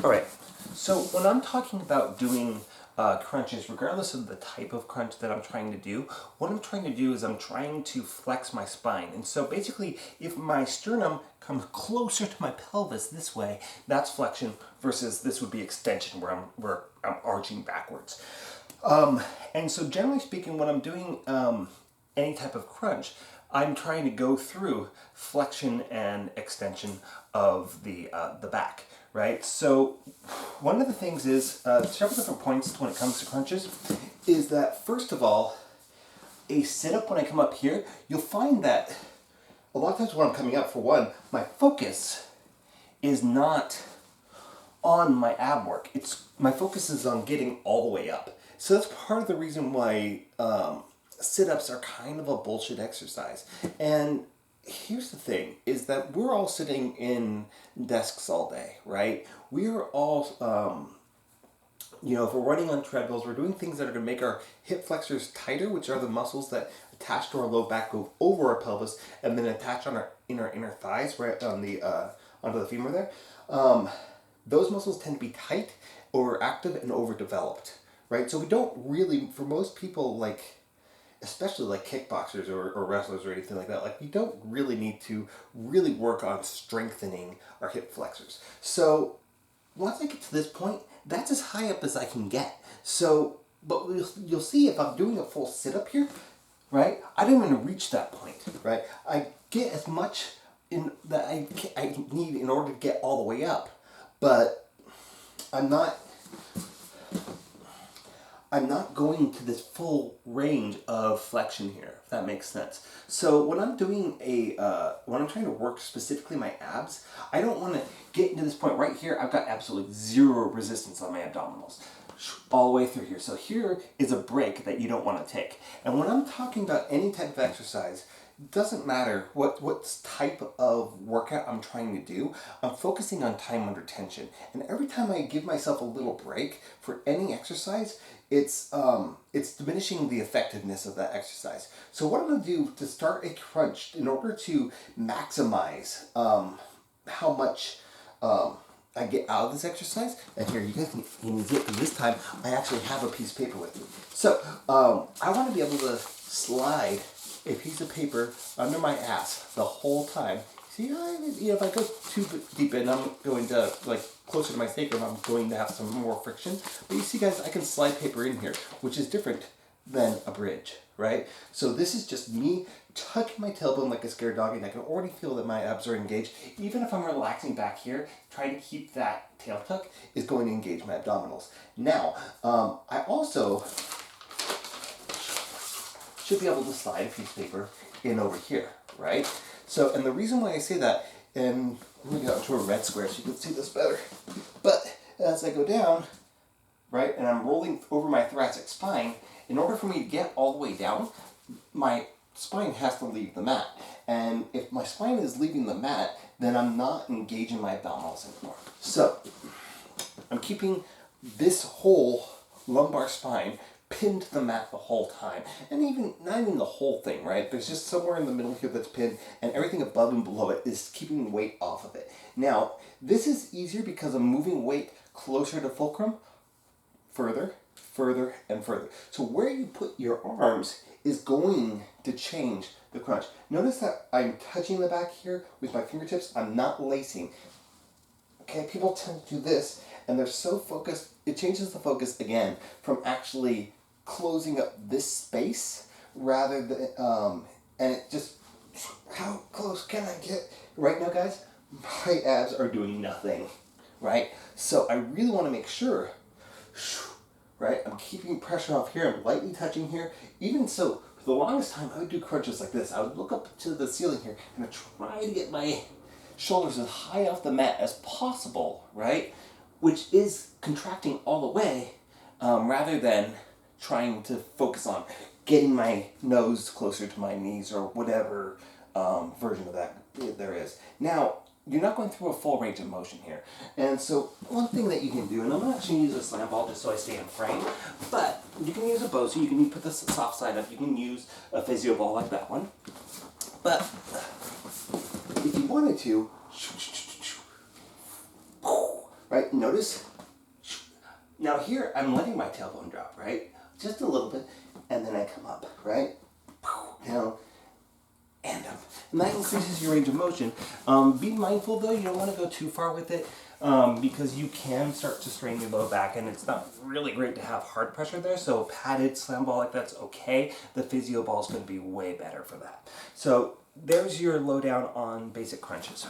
All right, so when I'm talking about doing crunches, regardless of the type of crunch that I'm trying to do, what I'm trying to do is I'm trying to flex my spine. And so basically, if my sternum comes closer to my pelvis this way, that's flexion versus this would be extension where I'm arching backwards. And so generally speaking, when I'm doing any type of crunch, I'm trying to go through flexion and extension of the back, right? So one of the things is several different points when it comes to crunches is that first of all, a sit-up when I come up here, you'll find that a lot of times when I'm coming up, for one, my focus is not on my ab work. It's my focus is on getting all the way up. So that's part of the reason why sit-ups are kind of a bullshit exercise. And here's the thing: is that we're all sitting in desks all day, right? We are all if we're running on treadmills, we're doing things that are going to make our hip flexors tighter, which are the muscles that attach to our low back, go over our pelvis, and then attach on our inner thighs, right on the onto the femur there. Those muscles tend to be tight, overactive, and overdeveloped, right? So we don't really, for most people, especially like kickboxers or wrestlers or anything like that, we don't really need to really work on strengthening our hip flexors. So once I get to this point, that's as high up as I can get. So, but you'll see if I'm doing a full sit-up here, right? I don't even reach that point, right? I get as much in that I need in order to get all the way up, but I'm not going to this full range of flexion here, if that makes sense. So when I'm doing when I'm trying to work specifically my abs, I don't want to get into this point right here. I've got absolutely zero resistance on my abdominals all the way through here. So here is a break that you don't want to take. And when I'm talking about any type of exercise, it doesn't matter what type of workout I'm trying to do, I'm focusing on time under tension. And every time I give myself a little break for any exercise, it's diminishing the effectiveness of that exercise. So what I'm going to do to start a crunch, in order to maximize how much I get out of this exercise, and here you guys can see it, because this time I actually have a piece of paper with me. So I want to be able to slide a piece of paper under my ass the whole time. See, if I go too deep in, I'm going to, closer to my sacrum, I'm going to have some more friction. But you see, guys, I can slide paper in here, which is different than a bridge, right? So this is just me touching my tailbone like a scared dog, and I can already feel that my abs are engaged. Even if I'm relaxing back here, trying to keep that tail tuck is going to engage my abdominals. Now, I also should be able to slide a piece of paper in over here, right? So, and the reason why I say that, and let me get out to a red square so you can see this better. But as I go down, right, and I'm rolling over my thoracic spine, in order for me to get all the way down, my spine has to leave the mat. And if my spine is leaving the mat, then I'm not engaging my abdominals anymore. So, I'm keeping this whole lumbar spine pinned to the mat the whole time. And not even the whole thing, right? There's just somewhere in the middle here that's pinned, and everything above and below it is keeping weight off of it. Now, this is easier because I'm moving weight closer to fulcrum, further, and further. So where you put your arms is going to change the crunch. Notice that I'm touching the back here with my fingertips. I'm not lacing. Okay, people tend to do this, and they're so focused, it changes the focus again from actually closing up this space rather than, and it just, how close can I get? Right now, guys, my abs are doing nothing, right? So I really want to make sure, right, I'm keeping pressure off here, I'm lightly touching here. Even so, for the longest time, I would do crunches like this. I would look up to the ceiling here and I'd try to get my shoulders as high off the mat as possible, right? Which is contracting all the way, rather than trying to focus on getting my nose closer to my knees or whatever version of that there is. Now, you're not going through a full range of motion here. And so one thing that you can do, and I'm not actually going to use a slam ball just so I stay in frame, but you can use a Bosu, you can put the soft side up, you can use a physio ball like that one. But if you wanted to, right? Notice. Now here, I'm letting my tailbone drop, right? Just a little bit, and then I come up, right? Down, and up. And that increases your range of motion. Be mindful though, you don't want to go too far with it because you can start to strain your low back, and it's not really great to have hard pressure there. So a padded slam ball like that's okay. The physio ball is going to be way better for that. So there's your lowdown on basic crunches.